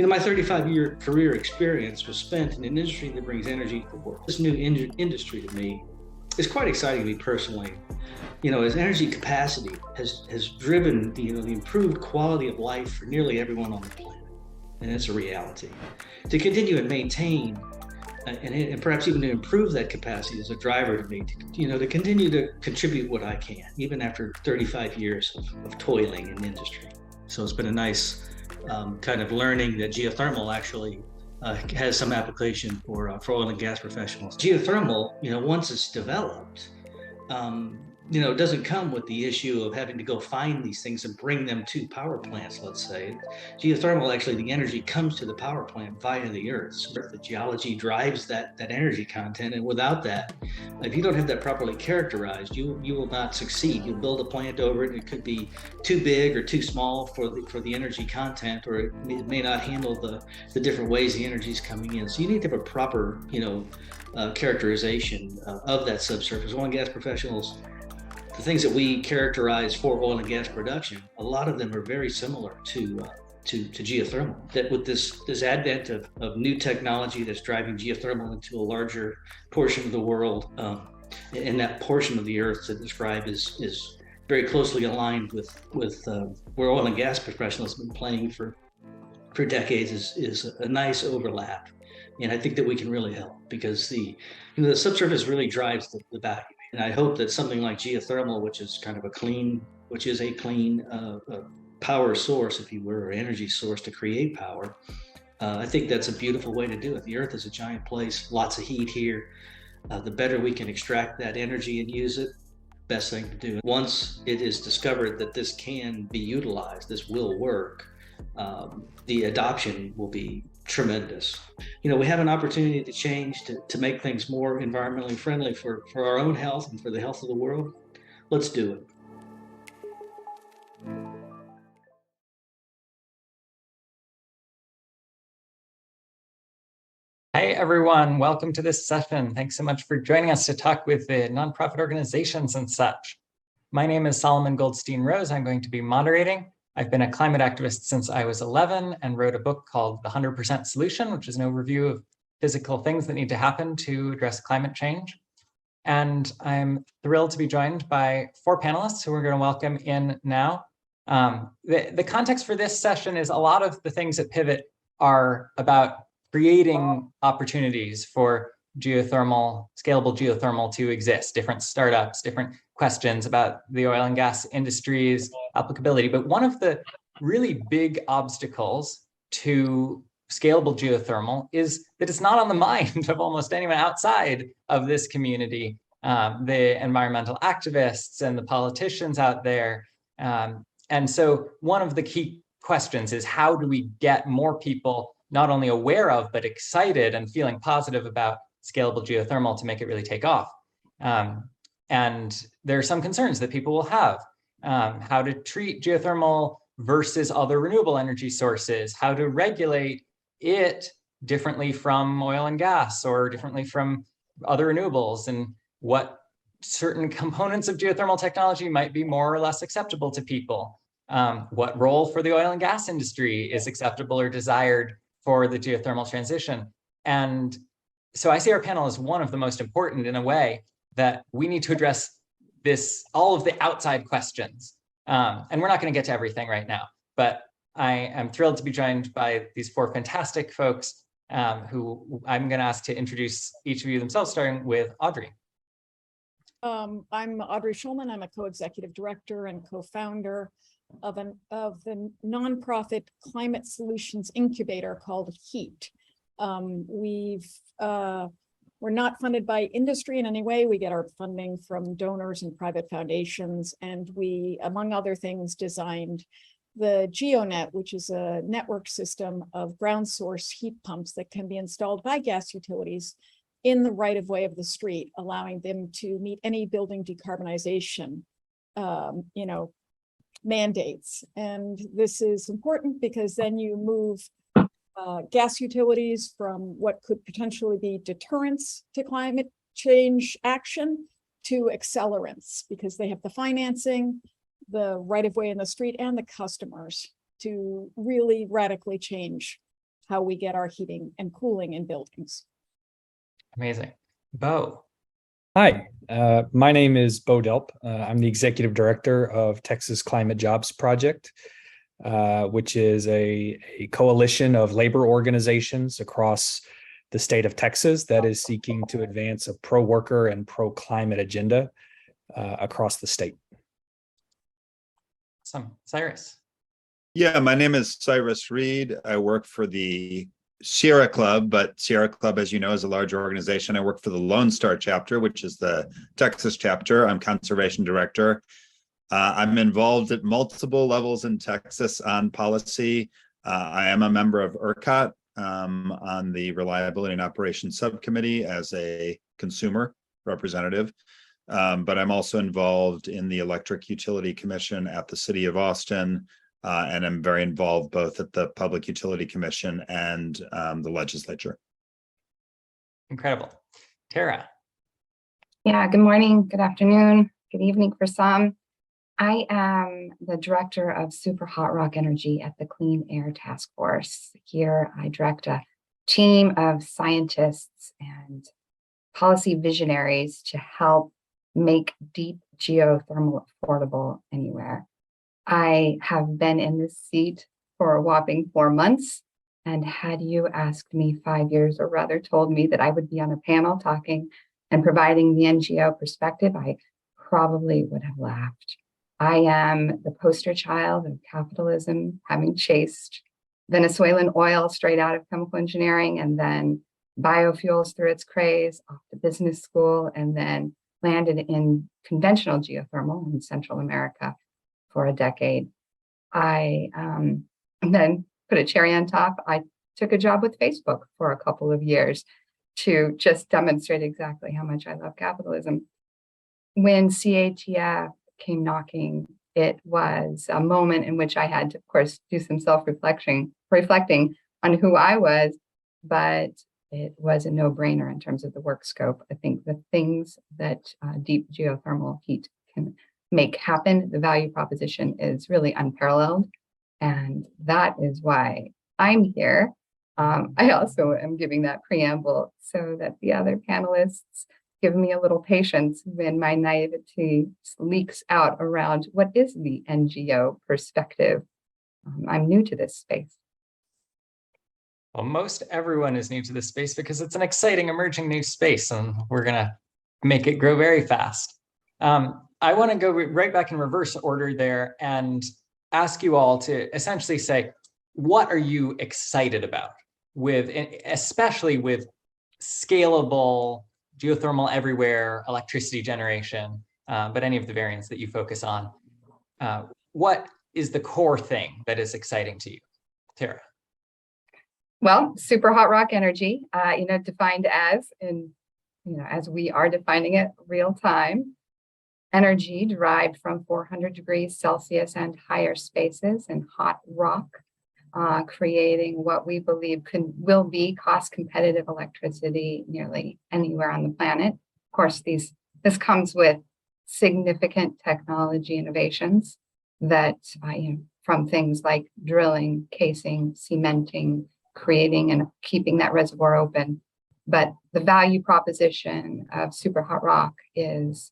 My 35-year career experience was spent in an industry that brings energy to the world. This new industry to me is quite exciting to me personally. As energy capacity has driven the improved quality of life for nearly everyone on the planet, and it's a reality. To continue and maintain and perhaps even to improve that capacity is a driver to me, to continue to contribute what I can, even after 35 years of toiling in industry. So it's been a nice kind of learning that geothermal actually has some application for oil and gas professionals. Geothermal, once it's developed, it doesn't come with the issue of having to go find these things and bring them to power plants, let's say. Geothermal, actually, the energy comes to the power plant via the earth. So the geology drives that energy content, and without that, if you don't have that properly characterized, you will not succeed. You'll build a plant over it, and it could be too big or too small for the energy content, or it may not handle the different ways the energy is coming in. So you need to have a proper, characterization of that subsurface. Oil and gas professionals, the things that we characterize for oil and gas production, a lot of them are very similar to geothermal. That with this advent of new technology that's driving geothermal into a larger portion of the world, and that portion of the earth to describe is very closely aligned with where oil and gas professionals have been playing for decades, is a nice overlap. And I think that we can really help, because the subsurface really drives the value. And I hope that something like geothermal, which is a clean power source, if you will, or energy source to create power, I think that's a beautiful way to do it. The earth is a giant place, lots of heat here. The better we can extract that energy and use it, best thing to do. Once it is discovered that this can be utilized, this will work, the adoption will be tremendous. We have an opportunity to change, to make things more environmentally friendly for our own health and for the health of the world. Let's do it. Hi, everyone. Welcome to this session. Thanks so much for joining us to talk with the nonprofit organizations and such. My name is Goldstein-Rose. I'm going to be moderating. I've been a climate activist since I was 11 and wrote a book called The 100% Solution, which is an overview of physical things that need to happen to address climate change. And I'm thrilled to be joined by 4 panelists who we're going to welcome in now. The context for this session is a lot of the things at Pivot are about creating opportunities for scalable geothermal to exist, different startups, different questions about the oil and gas industry's applicability. But one of the really big obstacles to scalable geothermal is that it's not on the mind of almost anyone outside of this community, the environmental activists and the politicians out there. And so one of the key questions is, how do we get more people not only aware of, but excited and feeling positive about scalable geothermal to make it really take off? And there are some concerns that people will have. How to treat geothermal versus other renewable energy sources, how to regulate it differently from oil and gas or differently from other renewables, and what certain components of geothermal technology might be more or less acceptable to people. What role for the oil and gas industry is acceptable or desired for the geothermal transition. And so I see our panel as one of the most important, in a way that we need to address all of the outside questions. And we're not going to get to everything right now, but I am thrilled to be joined by these 4 fantastic folks who I'm going to ask to introduce each of you themselves, starting with Audrey. I'm Audrey Schuulman. I'm a co-executive director and co-founder of the nonprofit climate solutions incubator called HEET. We're not funded by industry in any way. We get our funding from donors and private foundations. And we, among other things, designed the GeoNet, which is a network system of ground source heat pumps that can be installed by gas utilities in the right of way of the street, allowing them to meet any building decarbonization, mandates. And this is important because then you move gas utilities from what could potentially be deterrents to climate change action to accelerants, because they have the financing, the right of way in the street, and the customers to really radically change how we get our heating and cooling in buildings. Amazing. Bo. Hi, my name is Bo Delp. I'm the Executive Director of Texas Climate Jobs Project, which is a coalition of labor organizations across the state of Texas that is seeking to advance a pro-worker and pro-climate agenda across the state. Awesome. Cyrus. Yeah, my name is Cyrus Reed. I work for the Sierra Club, but Sierra Club, as you know, is a large organization. I work for the Lone Star chapter, which is the Texas chapter. I'm conservation director. I'm involved at multiple levels in Texas on policy. I am a member of ERCOT on the Reliability and Operations Subcommittee as a consumer representative. But I'm also involved in the Electric Utility Commission at the City of Austin, and I'm very involved both at the Public Utility Commission and the legislature. Incredible. Terra. Yeah, good morning, good afternoon, good evening for some. I am the director of Superhot Rock Energy at the Clean Air Task Force. Here I direct a team of scientists and policy visionaries to help make deep geothermal affordable anywhere. I have been in this seat for a whopping 4 months, and had you asked me 5 years, or rather told me that I would be on a panel talking and providing the NGO perspective, I probably would have laughed. I am the poster child of capitalism, having chased Venezuelan oil straight out of chemical engineering, and then biofuels through its craze, off to business school, and then landed in conventional geothermal in Central America for a decade. I then put a cherry on top. I took a job with Facebook for a couple of years to just demonstrate exactly how much I love capitalism. When CATF came knocking, it was a moment in which I had to, of course, do some reflecting on who I was, but it was a no-brainer in terms of the work scope. I think the things that deep geothermal heat can make happen, the value proposition is really unparalleled. And that is why I'm here. I also am giving that preamble so that the other panelists give me a little patience when my naivety leaks out around what is the NGO perspective. I'm new to this space. Well, most everyone is new to this space because it's an exciting emerging new space, and we're going to make it grow very fast. I want to go right back in reverse order there and ask you all to essentially say, what are you excited about with, especially with scalable geothermal everywhere, electricity generation, but any of the variants that you focus on? What is the core thing that is exciting to you, Terra? Well, super hot rock energy, defined as, as we are defining it, real time energy derived from 400 degrees Celsius and higher spaces in hot rock, creating what we believe will be cost competitive electricity nearly anywhere on the planet. Of course, this comes with significant technology innovations that, from things like drilling, casing, cementing, creating and keeping that reservoir open. But the value proposition of super hot rock is,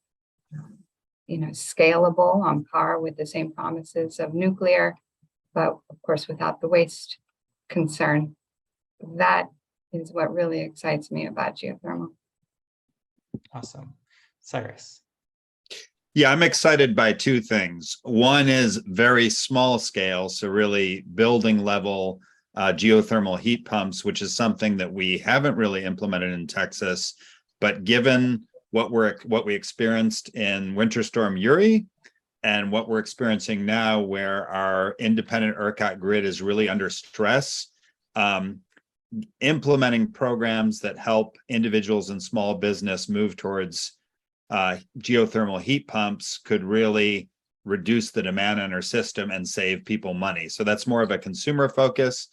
scalable, on par with the same promises of nuclear, but of course, without the waste concern. That is what really excites me about geothermal. Awesome. Cyrus. Yeah, I'm excited by two things. One is very small scale, so really building level geothermal heat pumps, which is something that we haven't really implemented in Texas, but given what we experienced in Winter Storm Uri and what we're experiencing now, where our independent ERCOT grid is really under stress, implementing programs that help individuals and small business move towards geothermal heat pumps could really reduce the demand on our system and save people money. So that's more of a consumer focus.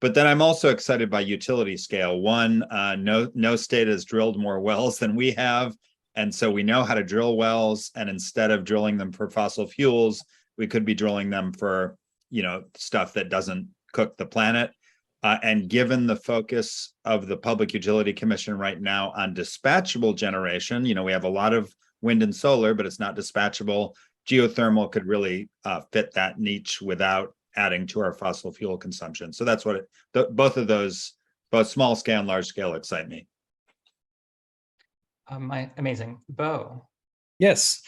But then I'm also excited by utility scale. One, no state has drilled more wells than we have. And so we know how to drill wells. And instead of drilling them for fossil fuels, we could be drilling them for, stuff that doesn't cook the planet. And given the focus of the Public Utility Commission right now on dispatchable generation, we have a lot of wind and solar, but it's not dispatchable. Geothermal could really fit that niche without adding to our fossil fuel consumption. So that's what both of those, both small scale and large scale, excite me. Amazing. Bo. Yes.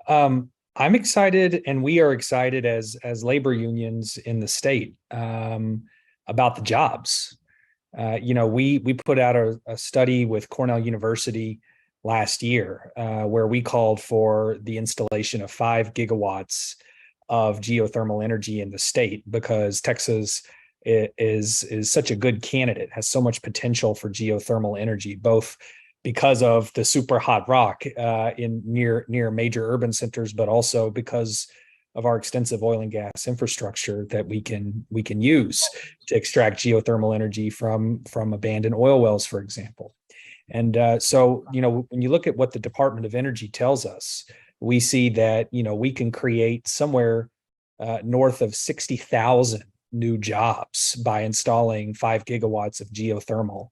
I'm excited, and we are excited as labor unions in the state about the jobs. We put out a study with Cornell University last year where we called for the installation of 5 gigawatts of geothermal energy in the state, because Texas is such a good candidate, has so much potential for geothermal energy, both because of the super hot rock in near major urban centers, but also because of our extensive oil and gas infrastructure that we can use to extract geothermal energy from abandoned oil wells, for example. And so, when you look at what the Department of Energy tells us, we see that, we can create somewhere north of 60,000 new jobs by installing 5 gigawatts of geothermal.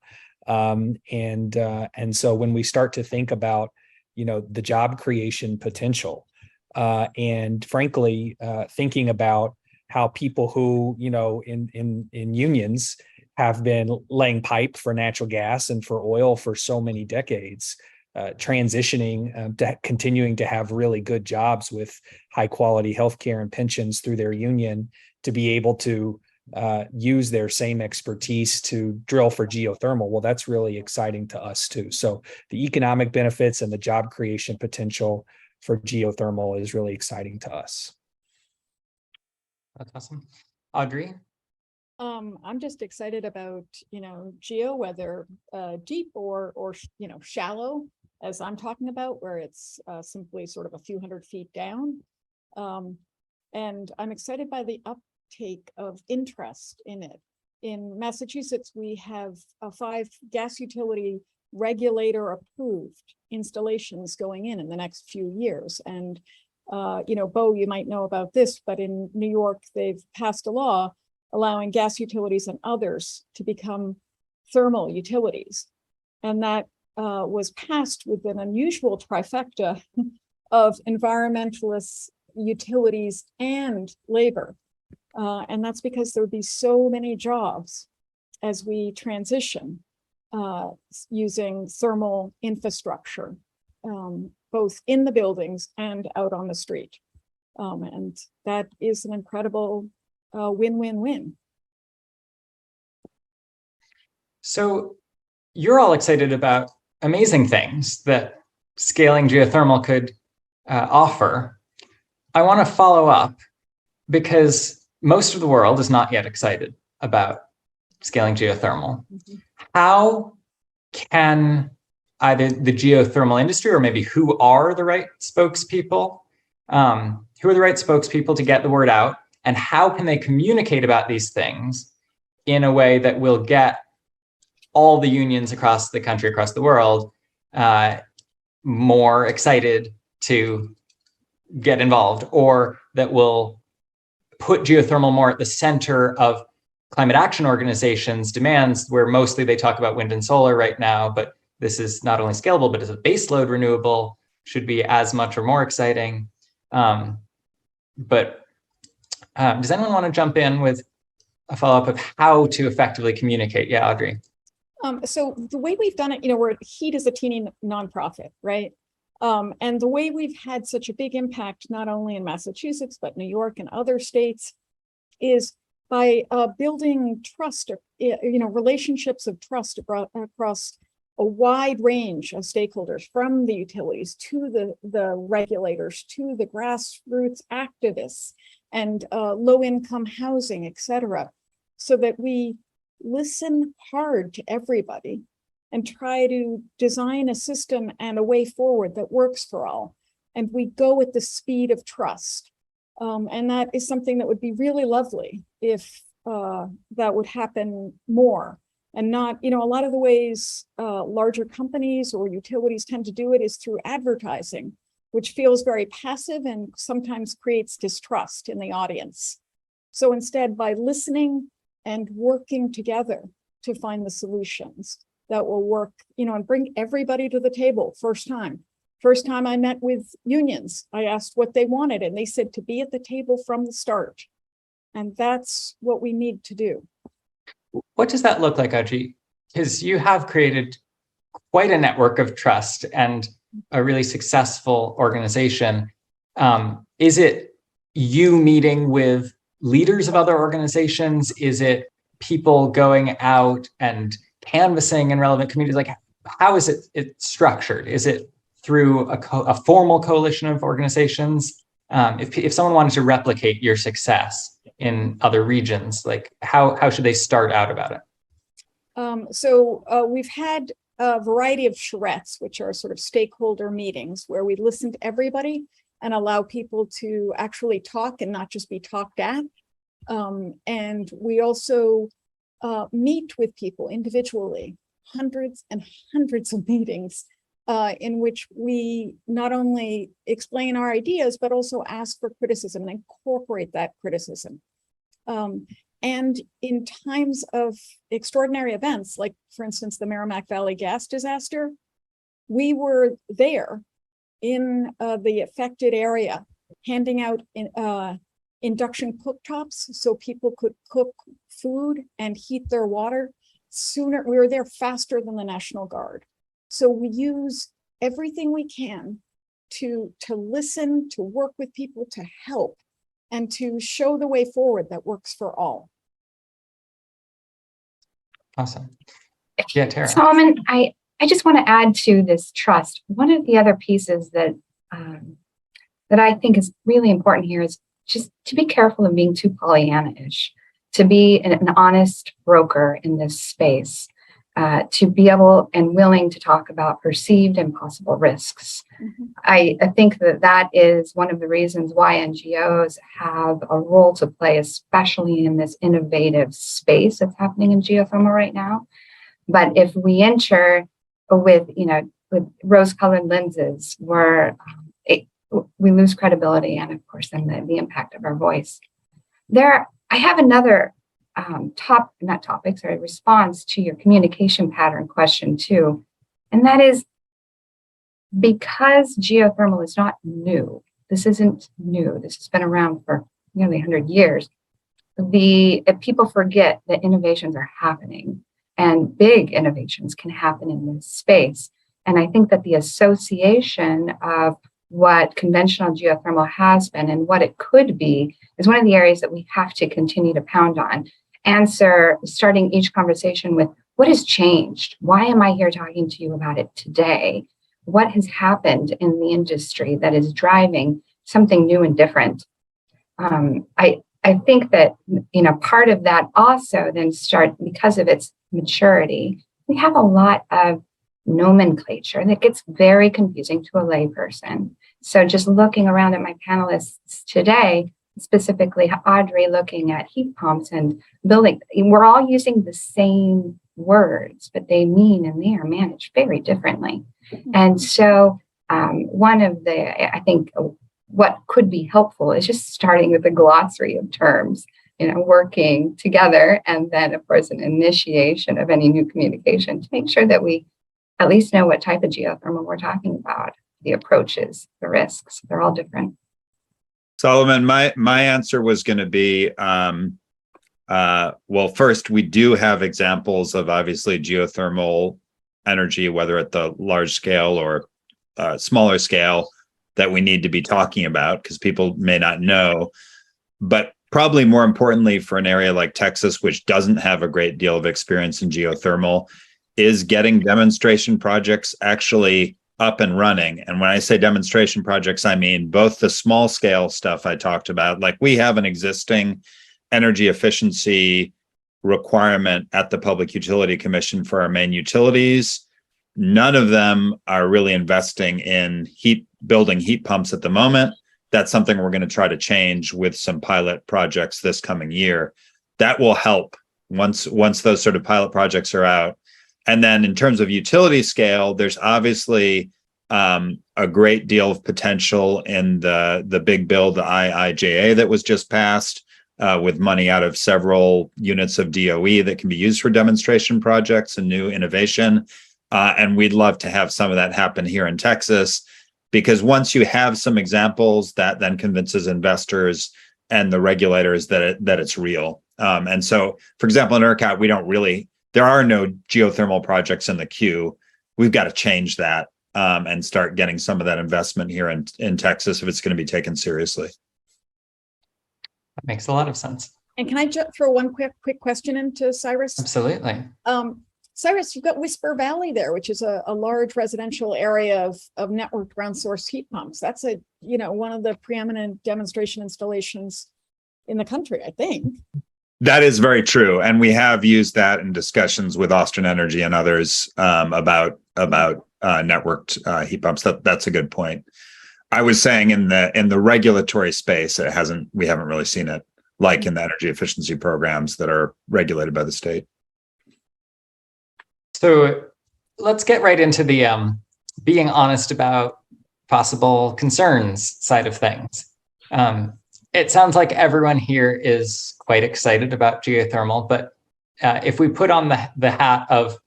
And so when we start to think about, the job creation potential, and frankly, thinking about how people who, in unions have been laying pipe for natural gas and for oil for so many decades, transitioning to continuing to have really good jobs with high quality healthcare and pensions through their union, to be able to use their same expertise to drill for geothermal. Well, that's really exciting to us too. So the economic benefits and the job creation potential for geothermal is really exciting to us. That's awesome. Audrey? I'm just excited about, geo, whether deep or shallow, as I'm talking about, where it's simply sort of a few hundred feet down. And I'm excited by the uptake of interest in it. In Massachusetts, we have 5 gas utility regulator approved installations going in the next few years. And, Bo, you might know about this, but in New York, they've passed a law allowing gas utilities and others to become thermal utilities. And that was passed with an unusual trifecta of environmentalists, utilities, and labor. And that's because there would be so many jobs as we transition using thermal infrastructure, both in the buildings and out on the street. And that is an incredible win-win-win. So you're all excited about amazing things that scaling geothermal could offer. I want to follow up, because most of the world is not yet excited about scaling geothermal. Mm-hmm. How can either the geothermal industry, or maybe who are the right spokespeople, to get the word out, and how can they communicate about these things in a way that will get all the unions across the country, across the world, more excited to get involved, or that will put geothermal more at the center of climate action organizations' demands, where mostly they talk about wind and solar right now, but this is not only scalable, but as a baseload renewable, should be as much or more exciting. But does anyone want to jump in with a follow-up of how to effectively communicate? Yeah, Audrey. So the way we've done it, we're HEET is a teeny nonprofit, right? And the way we've had such a big impact, not only in Massachusetts, but New York and other states, is by building trust, relationships of trust across a wide range of stakeholders, from the utilities to the regulators, to the grassroots activists and low-income housing, et cetera, so that we listen hard to everybody and try to design a system and a way forward that works for all. And we go at the speed of trust. And that is something that would be really lovely if that would happen more. And not, a lot of the ways larger companies or utilities tend to do it is through advertising, which feels very passive and sometimes creates distrust in the audience. So instead, by listening and working together to find the solutions that will work, and bring everybody to the table. First time I met with unions, I asked what they wanted, and they said to be at the table from the start. And that's what we need to do. What does that look like, Audrey? Because you have created quite a network of trust and a really successful organization. Is it you meeting with leaders of other organizations? Is it people going out and canvassing in relevant communities? Like, how is it structured? Is it through a formal coalition of organizations? If someone wanted to replicate your success in other regions, like how should they start out about it? We've had a variety of charrettes, which are sort of stakeholder meetings where we listen to everybody and allow people to actually talk and not just be talked at. And we also meet with people individually, hundreds and hundreds of meetings in which we not only explain our ideas, but also ask for criticism and incorporate that criticism. And in times of extraordinary events, like for instance, the Merrimack Valley gas disaster, we were there in the affected area, handing out induction cooktops so people could cook food and heat their water sooner. We were there faster than the National Guard. So we use everything we can to listen, to work with people, to help, and to show the way forward that works for all. Awesome. Yeah, Terra. Solomon, I just want to add to this trust. One of the other pieces that that I think is really important here is just to be careful of being too Pollyanna-ish, to be an honest broker in this space, to be able and willing to talk about perceived and possible risks. Mm-hmm. I think that is one of the reasons why NGOs have a role to play, especially in this innovative space that's happening in geothermal right now. But if we enter with rose-colored lenses, we lose credibility and, of course, then the impact of our voice. I have another response to your communication pattern question too. And that is because geothermal is not new. This isn't new. This has been around for nearly 100 years. If people forget that innovations are happening and big innovations can happen in this space. And I think that the association of what conventional geothermal has been and what it could be is one of the areas that we have to continue to pound on. Starting each conversation with what has changed? Why am I here talking to you about it today? What has happened in the industry that is driving something new and different? I think that part of that also then because of its maturity, we have a lot of nomenclature that gets very confusing to a layperson. So just looking around at my panelists today, specifically Audrey looking at heat pumps and building, we're all using the same words, but they mean and they are managed very differently. And so I think what could be helpful is just starting with a glossary of terms, working together, and then of course an initiation of any new communication to make sure that we at least know what type of geothermal we're talking about, the approaches, the risks, they're all different. Solomon, my answer was going to be, well, first, we do have examples of obviously geothermal energy, whether at the large scale or smaller scale, that we need to be talking about because people may not know. But probably more importantly for an area like Texas, which doesn't have a great deal of experience in geothermal, is getting demonstration projects actually up and running. And when I say demonstration projects, I mean both the small scale stuff I talked about, like we have an existing energy efficiency requirement at the Public Utility Commission for our main utilities. None of them are really investing in building heat pumps at the moment. That's something we're going to try to change with some pilot projects this coming year. That will help once those sort of pilot projects are out. And then in terms of utility scale, there's obviously a great deal of potential in the big bill, the IIJA that was just passed, with money out of several units of DOE that can be used for demonstration projects and new innovation. And we'd love to have some of that happen here in Texas, because once you have some examples, that then convinces investors and the regulators that it's real. And so, for example, in ERCOT, there are no geothermal projects in the queue. We've got to change that and start getting some of that investment here in Texas if it's going to be taken seriously. That makes a lot of sense. And can I just throw one quick question into Cyrus? Absolutely. Cyrus, you've got Whisper Valley there, which is a large residential area of networked ground source heat pumps. That's one of the preeminent demonstration installations in the country, I think. That is very true, and we have used that in discussions with Austin Energy and others about networked heat pumps. That's a good point. I was saying in the regulatory space, we haven't really seen it like in the energy efficiency programs that are regulated by the state. So let's get right into the being honest about possible concerns side of things. It sounds like everyone here is quite excited about geothermal, but if we put on the hat of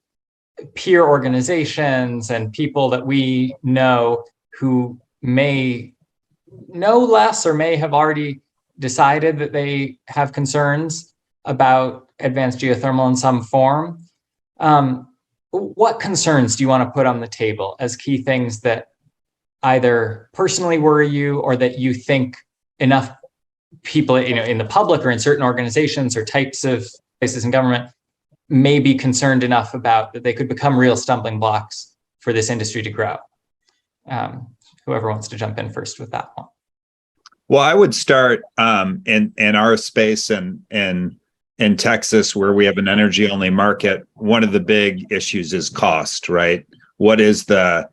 peer organizations and people that we know who may know less or may have already decided that they have concerns about advanced geothermal in some form, what concerns do you want to put on the table as key things that either personally worry you or that you think enough people, in the public or in certain organizations or types of places in government may be concerned enough about that they could become real stumbling blocks for this industry to grow? Whoever wants to jump in first with that one. Well, I would start in our space in Texas, where we have an energy only market. One of the big issues is cost, right? What is the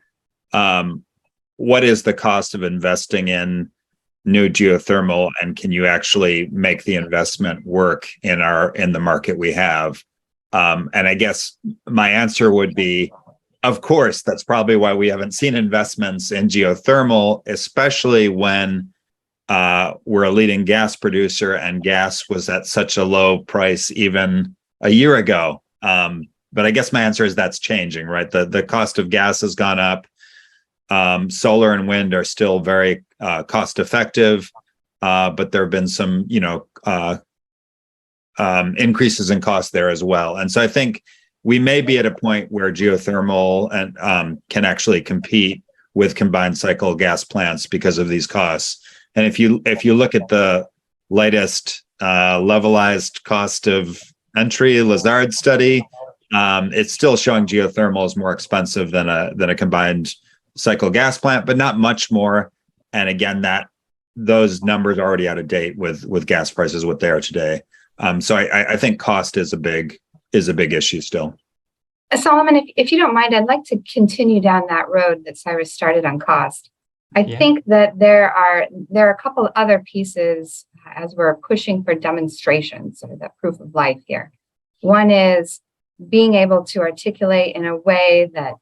cost of investing in new geothermal, and can you actually make the investment work in the market we have? And I guess my answer would be, of course, that's probably why we haven't seen investments in geothermal, especially when we're a leading gas producer and gas was at such a low price even a year ago. But I guess my answer is that's changing, right? The cost of gas has gone up. Solar and wind are still very cost effective, but there have been some, increases in cost there as well. And so I think we may be at a point where geothermal and can actually compete with combined cycle gas plants because of these costs. And if you look at the latest levelized cost of entry Lazard study, it's still showing geothermal is more expensive than a combined cycle gas plant, but not much more. And again, those numbers are already out of date with gas prices what they are today. So I think cost is a big issue still. Solomon, if you don't mind, I'd like to continue down that road that Cyrus started on cost. I think that there are a couple of other pieces as we're pushing for demonstrations or the proof of life here. One is being able to articulate in a way that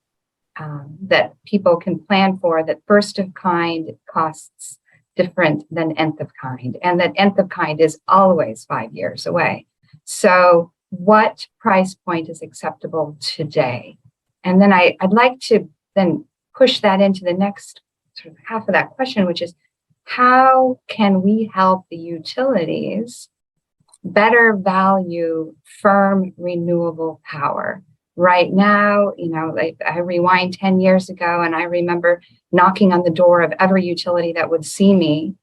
that people can plan for that first of kind costs different than nth of kind, and that nth of kind is always 5 years away. So what price point is acceptable today? And then I'd like to then push that into the next sort of half of that question, which is how can we help the utilities better value firm renewable power? Right now, I rewind 10 years ago, and I remember knocking on the door of every utility that would see me.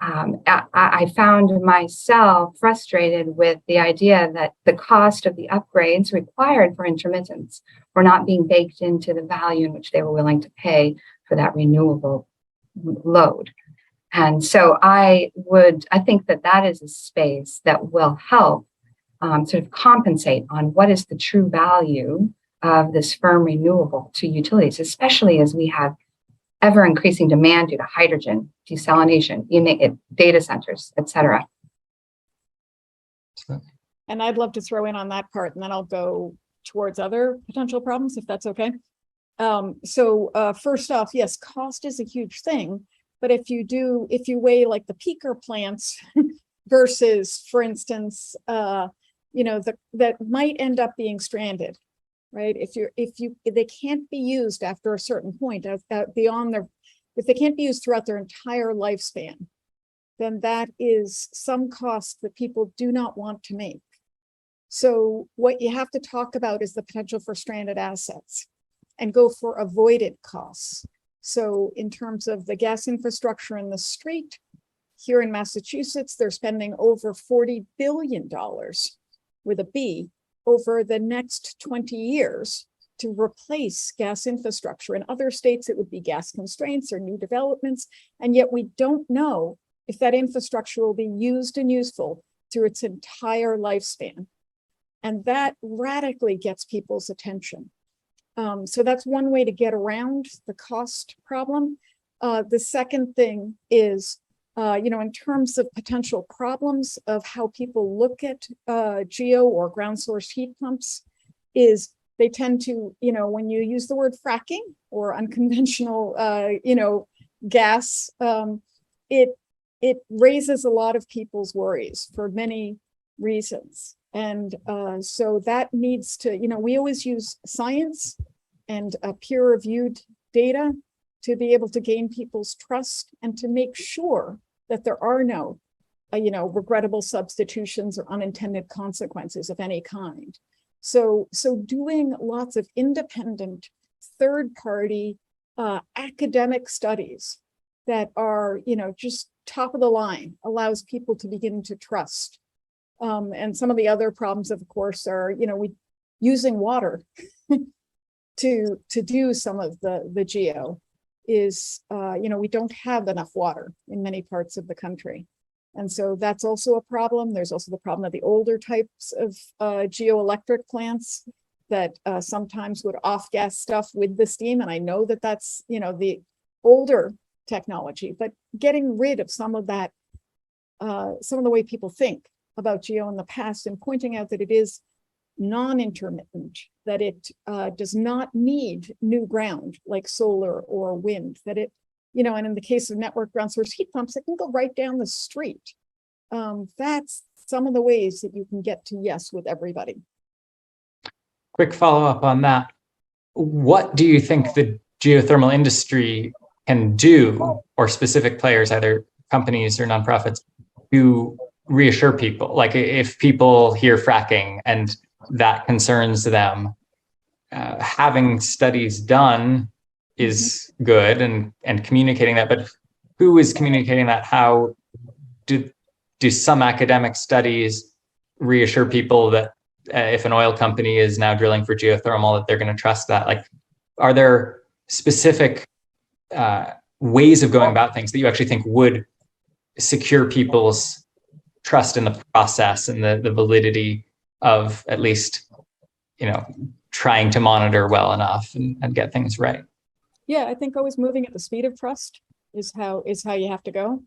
I found myself frustrated with the idea that the cost of the upgrades required for intermittence were not being baked into the value in which they were willing to pay for that renewable load. And so I think that is a space that will help sort of compensate on what is the true value of this firm renewable to utilities, especially as we have ever increasing demand due to hydrogen, desalination, data centers, et cetera. And I'd love to throw in on that part, and then I'll go towards other potential problems, if that's okay. First off, yes, cost is a huge thing, but if you weigh like the peaker plants versus, for instance, that might end up being stranded, right? If they can't be used after a certain point, if they can't be used throughout their entire lifespan, then that is some cost that people do not want to make. So what you have to talk about is the potential for stranded assets and go for avoided costs. So in terms of the gas infrastructure in the street, here in Massachusetts, they're spending over $40 billion with a B over the next 20 years to replace gas infrastructure. In other states, it would be gas constraints or new developments. And yet we don't know if that infrastructure will be used and useful through its entire lifespan. And that radically gets people's attention. So that's one way to get around the cost problem. The second thing is, in terms of potential problems of how people look at geo or ground source heat pumps, is they tend to, when you use the word fracking or unconventional, gas, it raises a lot of people's worries for many reasons. And so that needs to, we always use science and peer-reviewed data to be able to gain people's trust and to make sure that there are no, regrettable substitutions or unintended consequences of any kind. So doing lots of independent, third-party academic studies that are, just top of the line allows people to begin to trust. And some of the other problems, of course, are, using water to do some of the geo is, we don't have enough water in many parts of the country. And so that's also a problem. There's also the problem of the older types of geoelectric plants that sometimes would off-gas stuff with the steam. And I know that that's, the older technology, but getting rid of some of that, some of the way people think about geo in the past and pointing out that it is non-intermittent, that it does not need new ground like solar or wind, that it, and in the case of network ground source heat pumps, it can go right down the street. That's some of the ways that you can get to yes with everybody. Quick follow-up on that. What do you think the geothermal industry can do, or specific players, either companies or nonprofits, to reassure people? Like if people hear fracking and that concerns them, having studies done is good and communicating that, but who is communicating that? How do some academic studies reassure people that if an oil company is now drilling for geothermal, that they're going to trust that? Like, are there specific ways of going about things that you actually think would secure people's trust in the process and the validity of at least, trying to monitor well enough and get things right? Yeah, I think always moving at the speed of trust is how you have to go.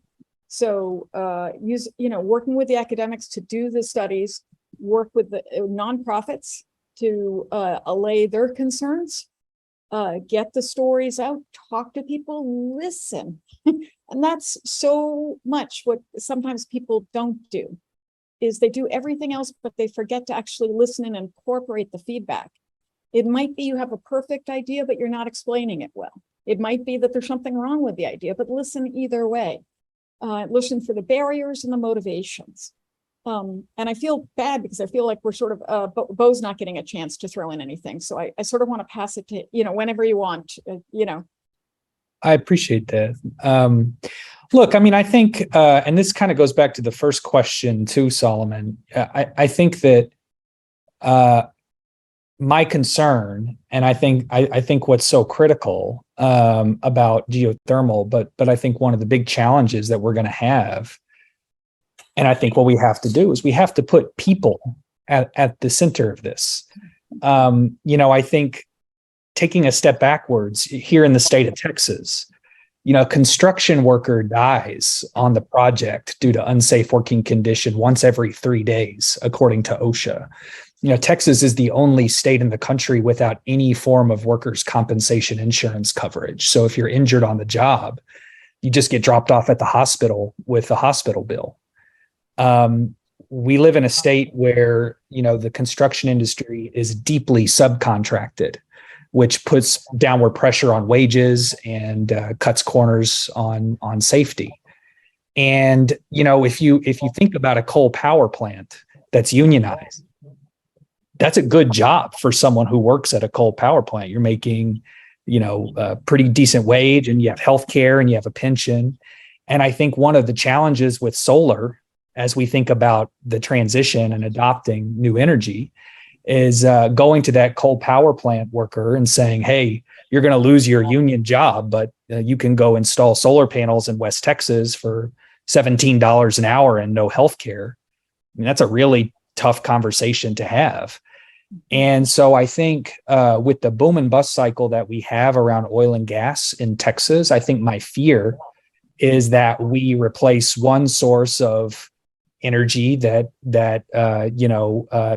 So working with the academics to do the studies, work with the nonprofits to allay their concerns, get the stories out, talk to people, listen. And that's so much what sometimes people don't do, is they do everything else, but they forget to actually listen and incorporate the feedback. It might be you have a perfect idea, but you're not explaining it well. It might be that there's something wrong with the idea, but listen either way. Listen for the barriers and the motivations. And I feel bad because I feel like we're sort of, Bo's not getting a chance to throw in anything. So I sort of want to pass it to, whenever you want, I appreciate that. Look, I mean, I think, and this kind of goes back to the first question too, Solomon. I think that my concern, and I think what's so critical about geothermal, but I think one of the big challenges that we're going to have, and I think what we have to do is we have to put people at the center of this. I think taking a step backwards here in the state of Texas, a construction worker dies on the project due to unsafe working condition once every 3 days, according to OSHA. Texas is the only state in the country without any form of workers' compensation insurance coverage. So if you're injured on the job, you just get dropped off at the hospital with a hospital bill. we live in a state where, the construction industry is deeply subcontracted, which puts downward pressure on wages and cuts corners on safety. And, if you think about a coal power plant that's unionized, that's a good job for someone who works at a coal power plant. You're making, a pretty decent wage, and you have health care and you have a pension. And I think one of the challenges with solar, as we think about the transition and adopting new energy, is going to that coal power plant worker and saying, hey, you're going to lose your union job, but you can go install solar panels in West Texas for $17 an hour and no health care. I mean, that's a really tough conversation to have. And so I think with the boom and bust cycle that we have around oil and gas in Texas, I think my fear is that we replace one source of energy that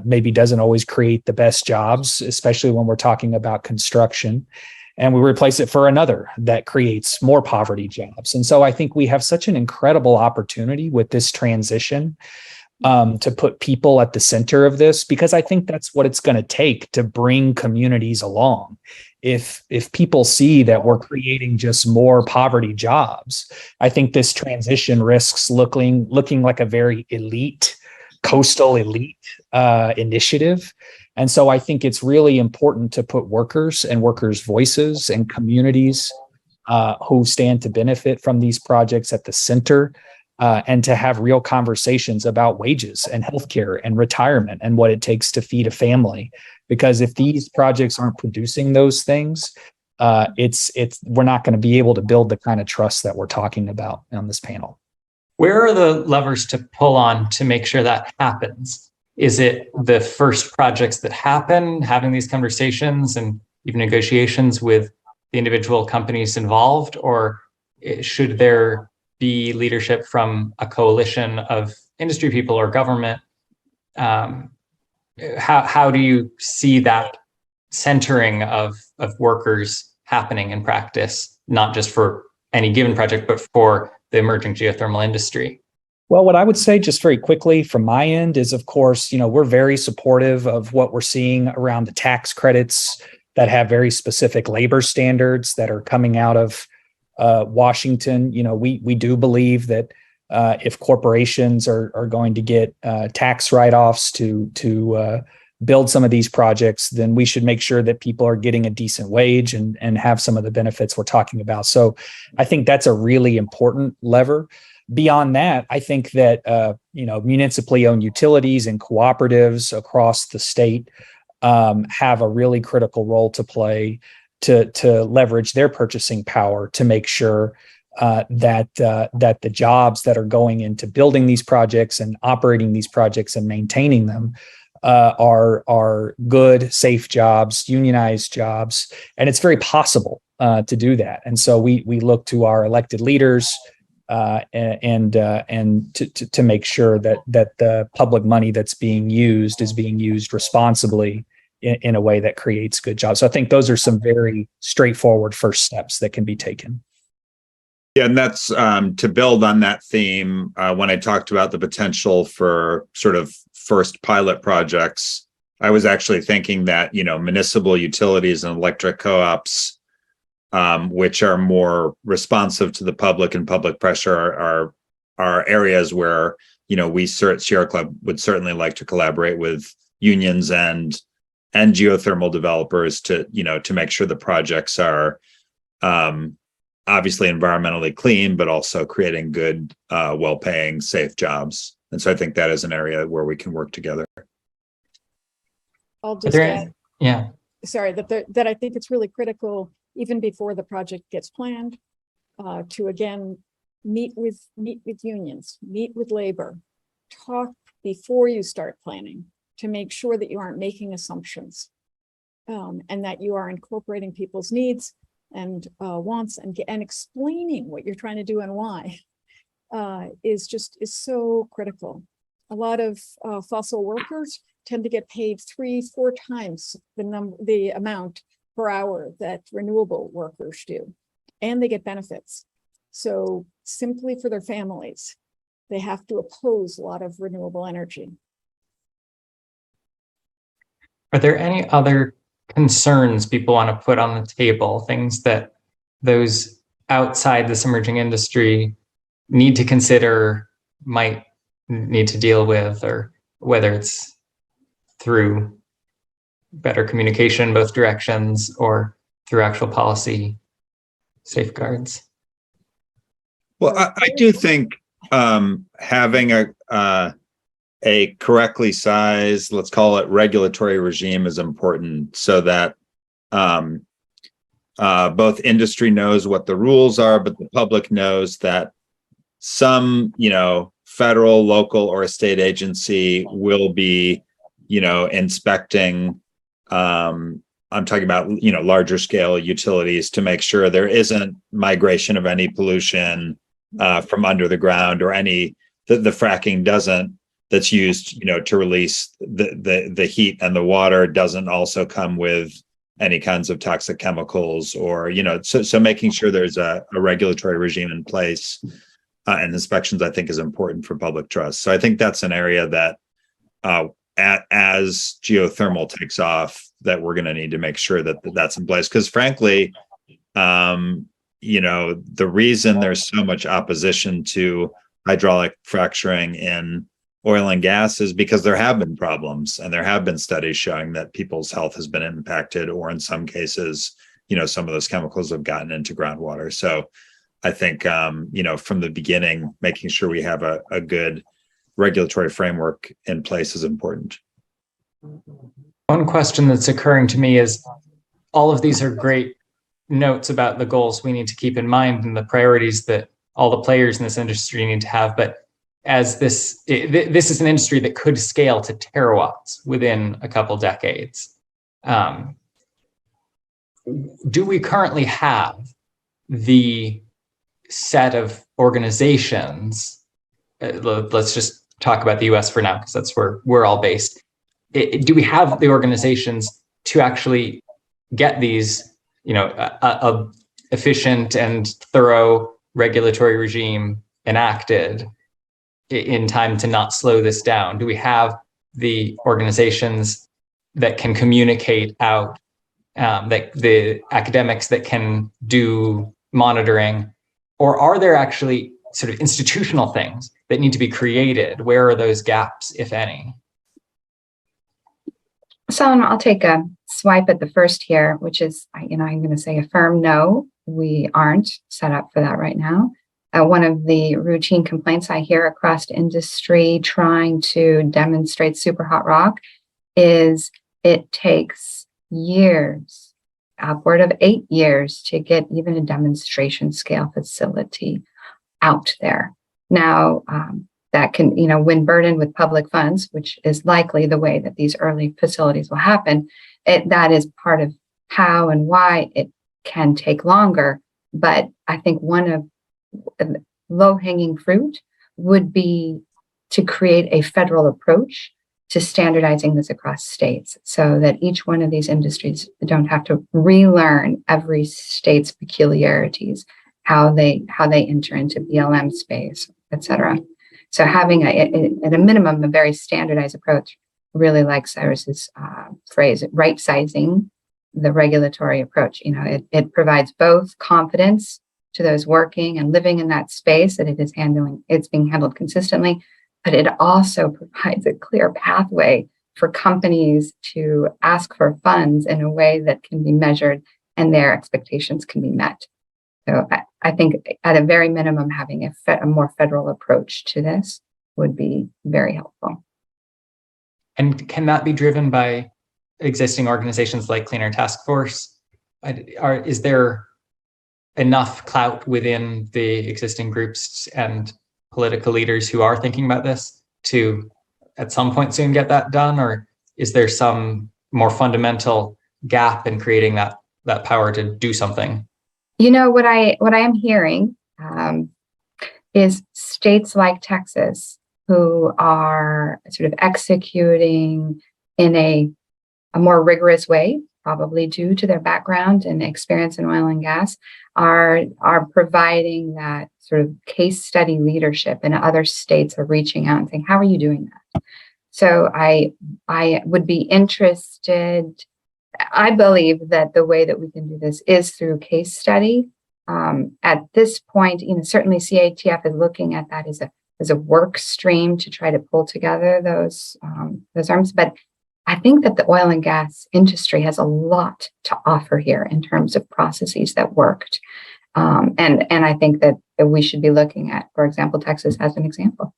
maybe doesn't always create the best jobs, especially when we're talking about construction, and we replace it for another that creates more poverty jobs. And so I think we have such an incredible opportunity with this transition to put people at the center of this, because I think that's what it's going to take to bring communities along. If people see that we're creating just more poverty jobs, I think this transition risks looking like a very elite, coastal elite initiative. And so I think it's really important to put workers and workers' voices and communities who stand to benefit from these projects at the center, and to have real conversations about wages and healthcare and retirement and what it takes to feed a family. Because if these projects aren't producing those things, we're not going to be able to build the kind of trust that we're talking about on this panel. Where are the levers to pull on to make sure that happens? Is it the first projects that happen, having these conversations and even negotiations with the individual companies involved, or should there be leadership from a coalition of industry people or government? How do you see that centering of workers happening in practice, not just for any given project, but for the emerging geothermal industry? Well, what I would say just very quickly from my end is, of course, we're very supportive of what we're seeing around the tax credits that have very specific labor standards that are coming out of Washington. We do believe that if corporations are going to get tax write-offs to build some of these projects, then we should make sure that people are getting a decent wage and have some of the benefits we're talking about. So I think that's a really important lever. Beyond that, I think that municipally owned utilities and cooperatives across the state have a really critical role to play to leverage their purchasing power to make sure that the jobs that are going into building these projects and operating these projects and maintaining them are good, safe jobs, unionized jobs, and it's very possible to do that. And so we look to our elected leaders and to make sure that the public money that's being used is being used responsibly in a way that creates good jobs. So I think those are some very straightforward first steps that can be taken. Yeah, and that's to build on that theme. When I talked about the potential for sort of first pilot projects, I was actually thinking that, municipal utilities and electric co-ops, which are more responsive to the public and public pressure, are areas where, we Sierra Club would certainly like to collaborate with unions and geothermal developers to make sure the projects are obviously environmentally clean, but also creating good, well-paying, safe jobs. And so I think that is an area where we can work together. I'll just add, yeah. Sorry, that I think it's really critical, even before the project gets planned, to again meet with unions, meet with labor, talk before you start planning to make sure that you aren't making assumptions, and that you are incorporating people's needs and wants and explaining what you're trying to do and why is so critical. A lot of fossil workers tend to get paid 3-4 times the amount per hour that renewable workers do, and they get benefits. So simply for their families, they have to oppose a lot of renewable energy. Are there any other concerns people want to put on the table, things that those outside this emerging industry need to consider, might need to deal with, or whether it's through better communication in both directions or through actual policy safeguards? Well, I do think having a correctly sized, let's call it regulatory regime, is important, so that both industry knows what the rules are, but the public knows that some, federal, local, or a state agency will be, inspecting. I'm talking about, larger scale utilities, to make sure there isn't migration of any pollution from under the ground, or any the fracking that's used, to release the heat and the water doesn't also come with any kinds of toxic chemicals, or, so making sure there's a regulatory regime in place and inspections, I think, is important for public trust. So I think that's an area that as geothermal takes off, that we're going to need to make sure that that's in place. Because frankly, the reason there's so much opposition to hydraulic fracturing in oil and gas is because there have been problems, and there have been studies showing that people's health has been impacted, or in some cases, some of those chemicals have gotten into groundwater. So I think, from the beginning, making sure we have a good regulatory framework in place is important. One question that's occurring to me is, all of these are great notes about the goals we need to keep in mind and the priorities that all the players in this industry need to have. But as this is an industry that could scale to terawatts within a couple decades. Do we currently have the set of organizations? Let's just talk about the US for now, because that's where we're all based. Do we have the organizations to actually get these, a efficient and thorough regulatory regime enacted in time to not slow this down? Do we have the organizations that can communicate out, that the academics that can do monitoring, or are there actually sort of institutional things that need to be created? Where are those gaps, if any? So I'll take a swipe at the first here, which is, I'm going to say a firm no. We aren't set up for that right now. One of the routine complaints I hear across industry trying to demonstrate Superhot rock is it takes years, upward of 8 years, to get even a demonstration scale facility out there. Now, that can, when burdened with public funds, which is likely the way that these early facilities will happen, that is part of how and why it can take longer. But I think one of low-hanging fruit would be to create a federal approach to standardizing this across states, so that each one of these industries don't have to relearn every state's peculiarities, how they enter into BLM space, et cetera. So having at a minimum, a very standardized approach, really like Cyrus's phrase, right-sizing the regulatory approach. It provides both confidence to those working and living in that space that it's being handled consistently, but it also provides a clear pathway for companies to ask for funds in a way that can be measured and their expectations can be met. So I think at a very minimum, having a more federal approach to this would be very helpful. And can that be driven by existing organizations like Clean Air Task Force? Is there enough clout within the existing groups and political leaders who are thinking about this to, at some point soon, get that done? Or is there some more fundamental gap in creating that power to do something? What I am hearing is states like Texas, who are sort of executing in a more rigorous way, probably due to their background and experience in oil and gas, are providing that sort of case study leadership, and other states are reaching out and saying, how are you doing that? So I would be interested. I believe that the way that we can do this is through case study. At this point, certainly CATF is looking at that as a work stream to try to pull together those arms. But I think that the oil and gas industry has a lot to offer here in terms of processes that worked. And I think that we should be looking at, for example, Texas as an example.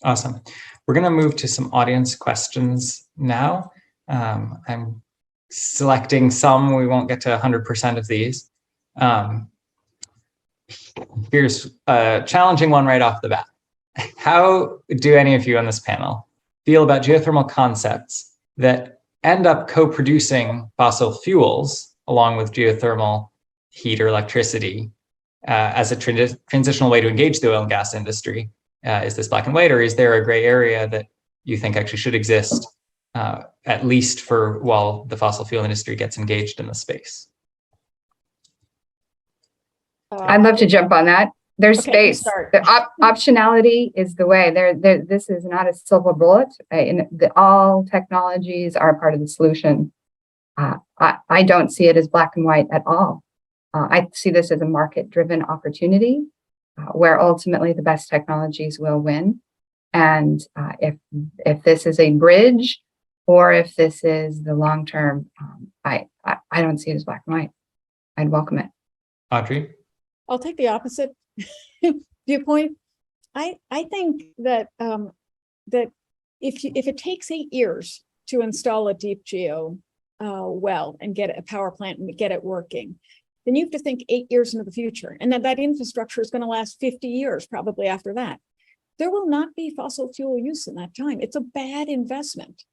Awesome. We're going to move to some audience questions now. I'm selecting some. We won't get to 100% of these. Here's a challenging one right off the bat. How do any of you on this panel feel about geothermal concepts that end up co-producing fossil fuels along with geothermal heat or electricity as a transitional way to engage the oil and gas industry? Is this black and white, or is there a gray area that you think actually should exist, at least for while the fossil fuel industry gets engaged in the space? I'd love to jump on that. There's space. The optionality is the way. This is not a silver bullet. All technologies are part of the solution. I don't see it as black and white at all. I see this as a market-driven opportunity where ultimately the best technologies will win. And if this is a bridge, or if this is the long term, I don't see it as black and white. I'd welcome it. Audrey? I'll take the opposite viewpoint. I think that that if it takes 8 years to install a deep geo well and get a power plant and get it working, then you have to think 8 years into the future, and that infrastructure is going to last 50 years probably after that. There will not be fossil fuel use in that time. It's a bad investment.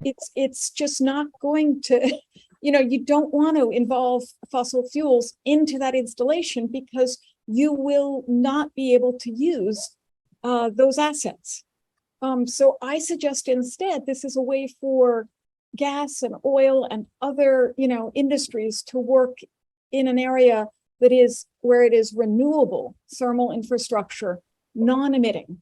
It's just not going to, you don't want to involve fossil fuels into that installation because you will not be able to use those assets. So I suggest instead, this is a way for gas and oil and other, industries to work in an area that is where it is renewable thermal infrastructure, non-emitting.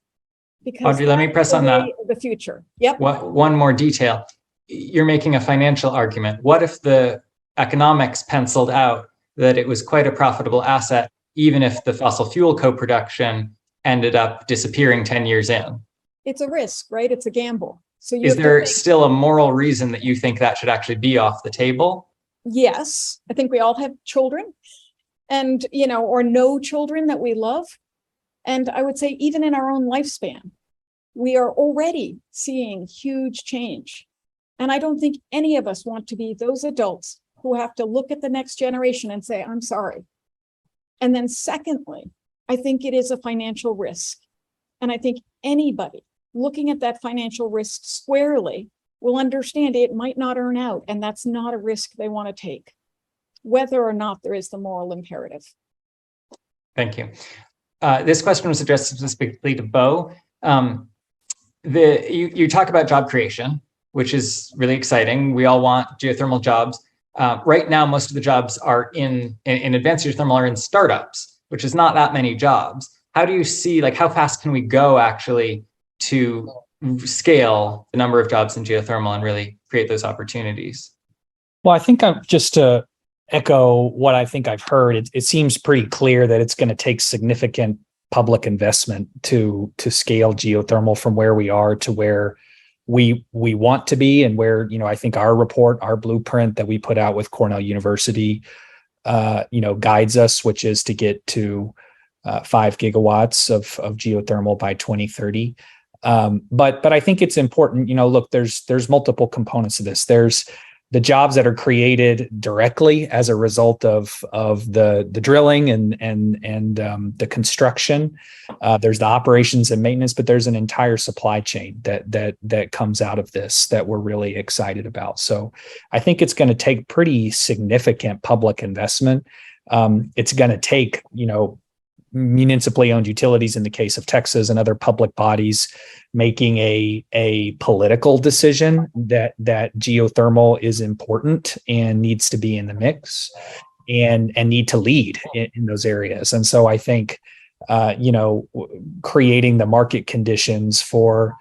Because Audrey, let me press on that. The future. Yep. One more detail. You're making a financial argument. What if the economics penciled out that it was quite a profitable asset, even if the fossil fuel co-production ended up disappearing 10 years in? It's a risk, right? It's a gamble. So is there still a moral reason that you think that should actually be off the table? Yes. I think we all have children and, or no children that we love. And I would say even in our own lifespan, we are already seeing huge change. And I don't think any of us want to be those adults who have to look at the next generation and say, I'm sorry. And then secondly, I think it is a financial risk. And I think anybody looking at that financial risk squarely will understand it might not earn out. And that's not a risk they want to take, whether or not there is the moral imperative. Thank you. This question was addressed specifically to Bo. You talk about job creation, which is really exciting. We all want geothermal jobs. Right now, most of the jobs are in advanced geothermal are in startups, which is not that many jobs. How do you see, how fast can we go actually to scale the number of jobs in geothermal and really create those opportunities? Well, I think just to echo what I think I've heard, it seems pretty clear that it's going to take significant public investment to scale geothermal from where we are to where we want to be, and where, I think our report, our blueprint that we put out with Cornell University, guides us, which is to get to 5 gigawatts of geothermal by 2030. But I think it's important, look, there's multiple components to this. There's the jobs that are created directly as a result of the drilling and the construction. There's the operations and maintenance, but there's an entire supply chain that comes out of this that we're really excited about. So I think it's going to take pretty significant public investment. It's going to take, municipally owned utilities in the case of Texas and other public bodies making a political decision that geothermal is important and needs to be in the mix. and need to lead in those areas. And so I think, creating the market conditions for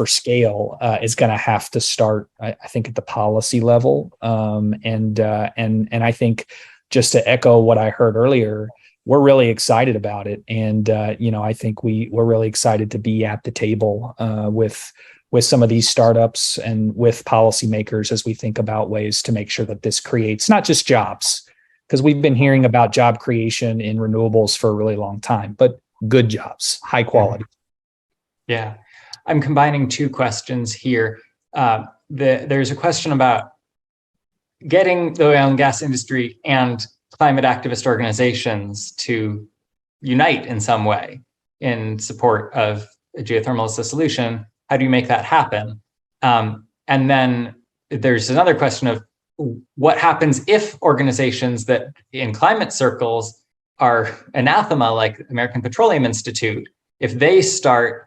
scale is going to have to start, I think, at the policy level. And I think, just to echo what I heard earlier, we're really excited about it. And I think we're really excited to be at the table with some of these startups and with policymakers as we think about ways to make sure that this creates not just jobs, because we've been hearing about job creation in renewables for a really long time, but good jobs, high quality. Yeah, I'm combining two questions here. There's a question about getting the oil and gas industry and climate activist organizations to unite in some way in support of geothermal as a solution. How do you make that happen? And then there's another question of what happens if organizations that in climate circles are anathema, like American Petroleum Institute, if they start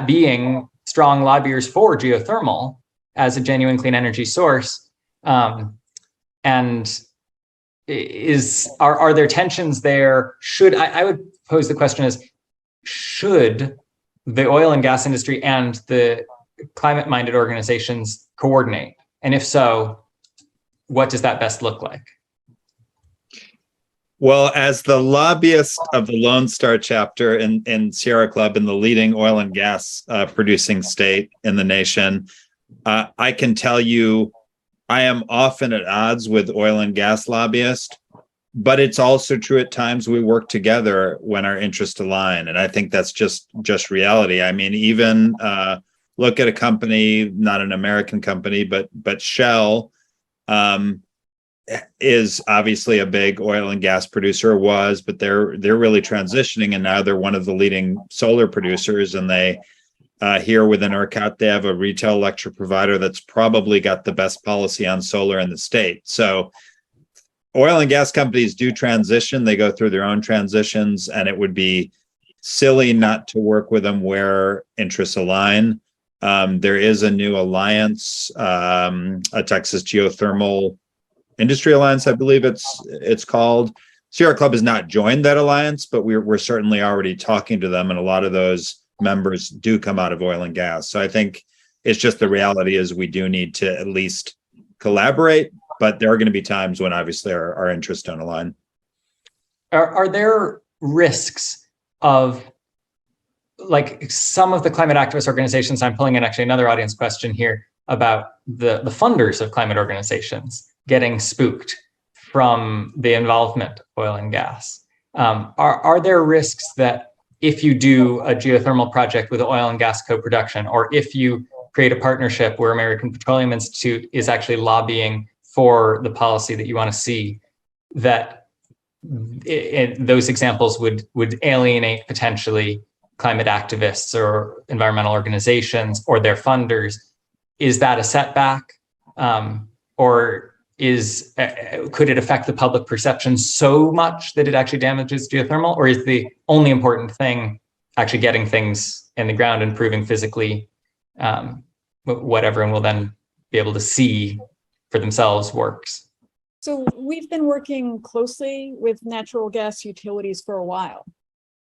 being strong lobbyers for geothermal as a genuine clean energy source, and are there tensions there? I would pose the question as, should the oil and gas industry and the climate-minded organizations coordinate? And if so, what does that best look like? Well, as the lobbyist of the Lone Star chapter in Sierra Club, in the leading oil and gas producing state in the nation, I can tell you I am often at odds with oil and gas lobbyists, but it's also true at times we work together when our interests align. And I think that's just reality. I mean, even look at a company, not an American company, but Shell is obviously a big oil and gas producer, but they're really transitioning, and now they're one of the leading solar producers. And they here within ERCOT, they have a retail electric provider that's probably got the best policy on solar in the state. So oil and gas companies do transition. They go through their own transitions, and it would be silly not to work with them where interests align. There is a new alliance, a Texas Geothermal Industry Alliance, I believe it's called. Sierra Club has not joined that alliance, but we're certainly already talking to them, and a lot of those members do come out of oil and gas. So I think it's just the reality is we do need to at least collaborate, but there are going to be times when obviously our interests don't align. Are there risks of, like, some of the climate activist organizations? I'm pulling in actually another audience question here about the funders of climate organizations getting spooked from the involvement of oil and gas. Are there risks that if you do a geothermal project with oil and gas co-production, or if you create a partnership where American Petroleum Institute is actually lobbying for the policy that you want to see, that those examples would alienate potentially climate activists or environmental organizations or their funders? Is that a setback? Or could it affect the public perception so much that it actually damages geothermal? Or is the only important thing actually getting things in the ground and proving physically what everyone will then be able to see for themselves works? So we've been working closely with natural gas utilities for a while.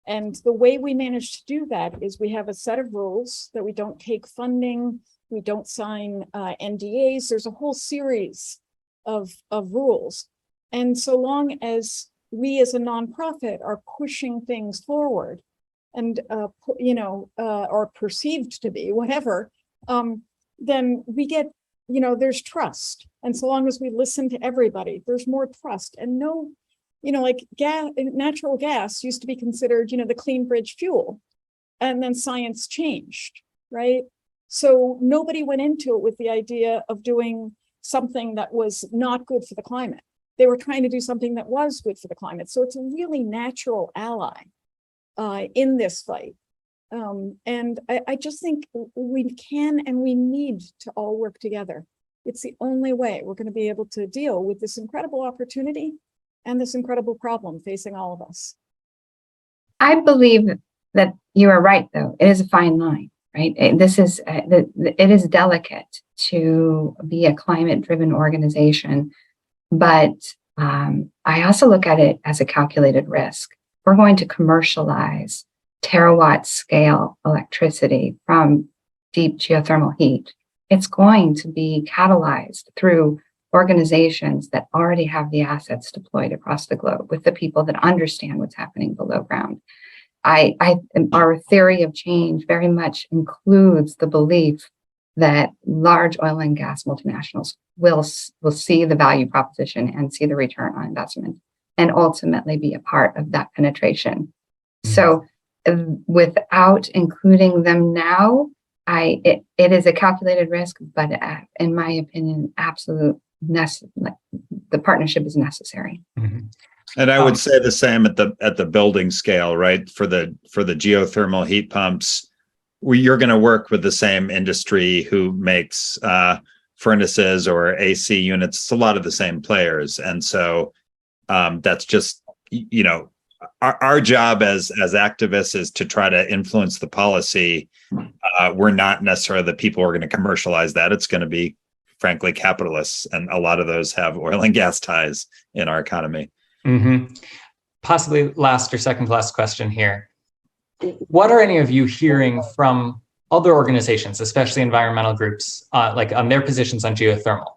And the way we manage to do that is we have a set of rules that we don't take funding, we don't sign NDAs. There's a whole series of rules. And so long as we as a nonprofit are pushing things forward and, are perceived to be, whatever, then we get, there's trust. And so long as we listen to everybody, there's more trust. And no, like natural gas used to be considered, the clean bridge fuel. And then science changed, right? So nobody went into it with the idea of doing something that was not good for the climate. They were trying to do something that was good for the climate. So it's a really natural ally in this fight. And I just think we can and we need to all work together. It's the only way we're going to be able to deal with this incredible opportunity and this incredible problem facing all of us. I believe that you are right, though. It is a fine line, right? It is delicate to be a climate-driven organization, but I also look at it as a calculated risk. We're going to commercialize terawatt scale electricity from deep geothermal heat. It's going to be catalyzed through organizations that already have the assets deployed across the globe with the people that understand what's happening below ground. Our theory of change very much includes the belief that large oil and gas multinationals will see the value proposition and see the return on investment and ultimately be a part of that penetration. So without including them now, it is a calculated risk, but in my opinion, the partnership is necessary. And I would say the same at the building scale, right? For the geothermal heat pumps, you're going to work with the same industry who makes furnaces or AC units. It's a lot of the same players, and so that's just, you know, our job as activists is to try to influence the policy. We're not necessarily the people who are going to commercialize that. It's going to be, frankly, capitalists, and a lot of those have oil and gas ties in our economy. Possibly last or second to last question here. What are any of you hearing from other organizations, especially environmental groups, like on their positions on geothermal?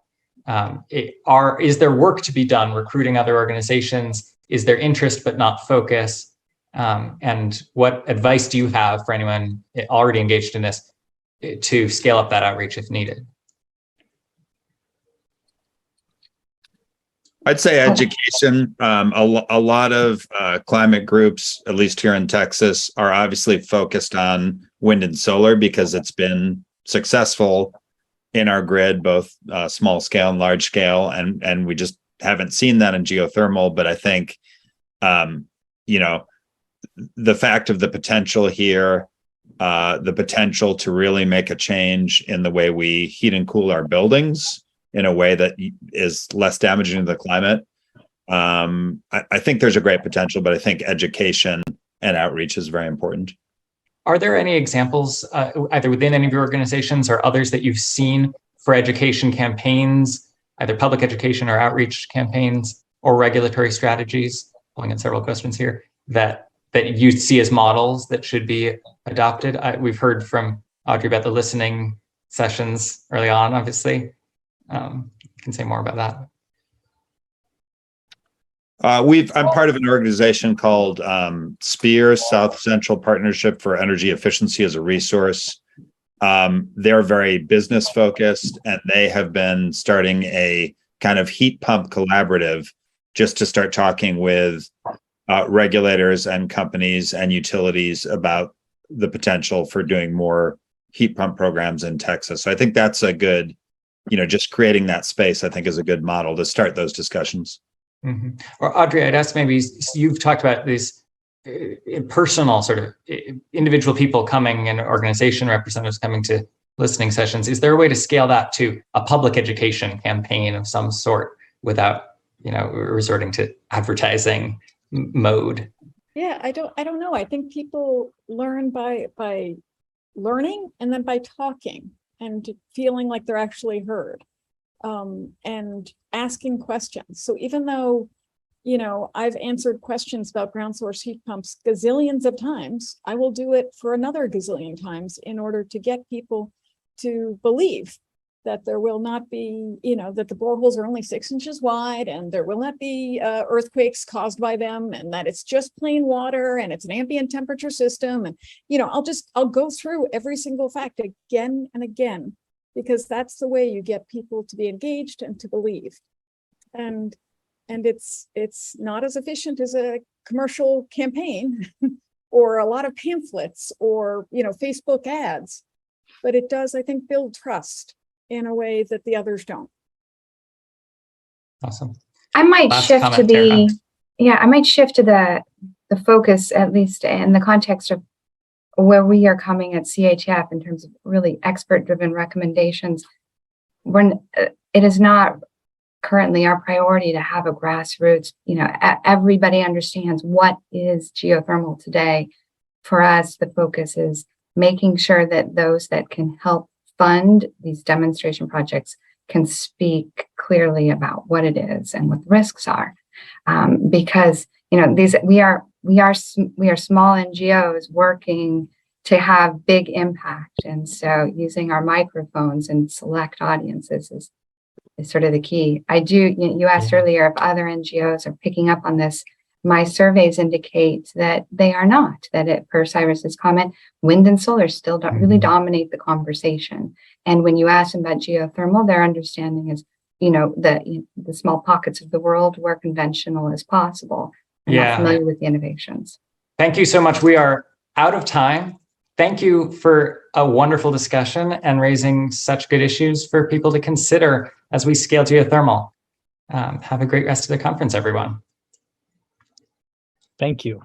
Is there work to be done recruiting other organizations? Is there interest but not focus? And what advice do you have for anyone already engaged in this to scale up that outreach if needed? I'd say education. A lot of climate groups, at least here in Texas, are obviously focused on wind and solar because it's been successful in our grid, both small scale and large scale, and we just haven't seen that in geothermal. But I think, you know, the fact of the potential here, the potential to really make a change in the way we heat and cool our buildings in a way that is less damaging to the climate. I think there's a great potential, but I think education and outreach is very important. Are there any examples, either within any of your organizations or others that you've seen for education campaigns, either public education or outreach campaigns or regulatory strategies, pulling in several questions here, that you see as models that should be adopted? We've heard from Audrey about the listening sessions early on, obviously. You can say more about that. I'm part of an organization called SPEAR, South Central Partnership for Energy Efficiency as a Resource. They're very business focused, and they have been starting a kind of heat pump collaborative just to start talking with regulators and companies and utilities about the potential for doing more heat pump programs in Texas. So I think that's a good, you know, just creating that space, I think, is a good model to start those discussions. Or Audrey, I'd ask, maybe you've talked about these personal sort of individual people coming and organization representatives coming to listening sessions. Is there a way to scale that to a public education campaign of some sort without, you know, resorting to advertising mode? Yeah, I don't know. I think people learn by learning and then by talking and feeling like they're actually heard, and asking questions. So even though, you know, I've answered questions about ground source heat pumps gazillions of times, I will do it for another gazillion times in order to get people to believe that there will not be, you know, that the boreholes are only 6 inches wide and there will not be earthquakes caused by them, and that it's just plain water and it's an ambient temperature system. And, you know, I'll go through every single fact again and again, because that's the way you get people to be engaged and to believe. And it's not as efficient as a commercial campaign or a lot of pamphlets or, you know, Facebook ads, but it does, I think, build trust in a way that the others don't. Awesome. I might shift to the focus, at least in the context of where we are coming at CHF in terms of really expert-driven recommendations. It is not currently our priority to have a grassroots, you know, everybody understands what is geothermal today. For us, the focus is making sure that those that can help fund these demonstration projects can speak clearly about what it is and what the risks are, because we are small NGOs working to have big impact, and so using our microphones and select audiences is sort of the key. You asked earlier if other NGOs are picking up on this. My surveys indicate that they are not, per Cyrus's comment, wind and solar still don't really dominate the conversation. And when you ask them about geothermal, their understanding is, the small pockets of the world where conventional is possible. I'm not familiar with the innovations. Thank you so much. We are out of time. Thank you for a wonderful discussion and raising such good issues for people to consider as we scale geothermal. Have a great rest of the conference, everyone. Thank you.